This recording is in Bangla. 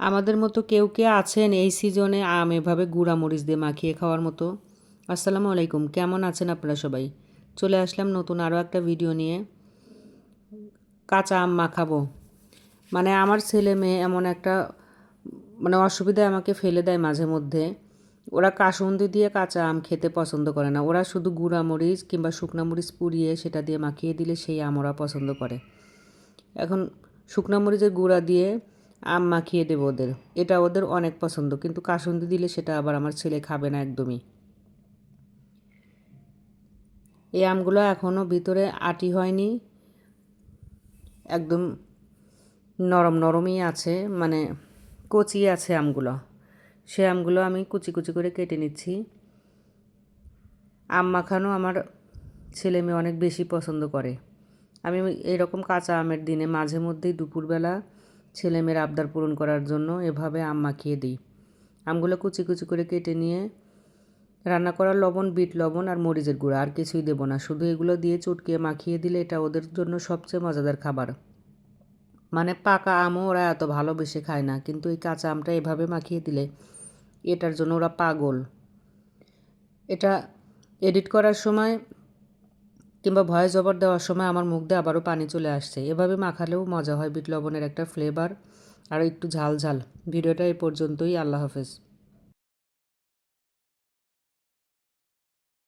আমাদের মতো কেউ কে আছেন এই সিজনে আম এভাবে গুঁড়া মরিচ দিয়ে মাখিয়ে খাওয়ার মতো? আসসালামু আলাইকুম, কেমন আছেন আপনারা সবাই? চলে আসলাম নতুন আরও একটা ভিডিও নিয়ে। কাঁচা আম মাখাবো, মানে আমার ছেলে মেয়ে এমন একটা অসুবিধায় আমাকে ফেলে দেয় মাঝে মধ্যে। ওরা কাসুন্দি দিয়ে কাঁচা আম খেতে পছন্দ করে না, ওরা শুধু গুঁড়া মরিচ কিংবা শুকনা মরিচ পুড়িয়ে সেটা দিয়ে মাখিয়ে দিলে সেই আম ওরা পছন্দ করে। এখন শুকনো মরিচের গুঁড়া দিয়ে আম মাখিয়ে দেবো ওদের, এটা ওদের অনেক পছন্দ, কিন্তু কাসুন্দি দিলে সেটা আবার আমার ছেলে খাবে না একদমই। এই আমগুলো এখনও ভিতরে আটি হয়নি, একদম নরম নরমই আছে, মানে কচি আছে আমগুলো। সে আমগুলো আমি কুচি কুচি করে কেটে নিচ্ছি। আম মাখানো আমার ছেলে মেয়ে অনেক বেশি পছন্দ করে। আমি এরকম কাঁচা আমের দিনে মাঝে মধ্যেই দুপুরবেলা ছেলেমেয়ের আবদার পূরণ করার জন্য এভাবে আম মাখিয়ে দিই। আমগুলো কুচি কুচি করে কেটে নিয়ে রান্না করা লবণ, বিট লবণ আর মরিচের গুঁড়া, আর কিছুই দেবো না, শুধু এগুলো দিয়ে চটকিয়ে মাখিয়ে দিলে এটা ওদের জন্য সবচেয়ে মজাদার খাবার। মানে পাকা আমও ওরা এত ভালোবেসে খায় না, কিন্তু এই কাঁচা আমটা এভাবে মাখিয়ে দিলে এটার জন্য ওরা পাগল। এটা এডিট করার সময় কিংবা ভয়েস ওভার দেওয়ার সময় আমার মুখ দিয়ে আবারও পানি চলে আসছে। এভাবে মাখালেও মজা হয়, বিট লবণের একটা ফ্লেভার আর একটু ঝাল ঝাল। ভিডিওটা এই পর্যন্তই, আল্লাহ হাফেজ।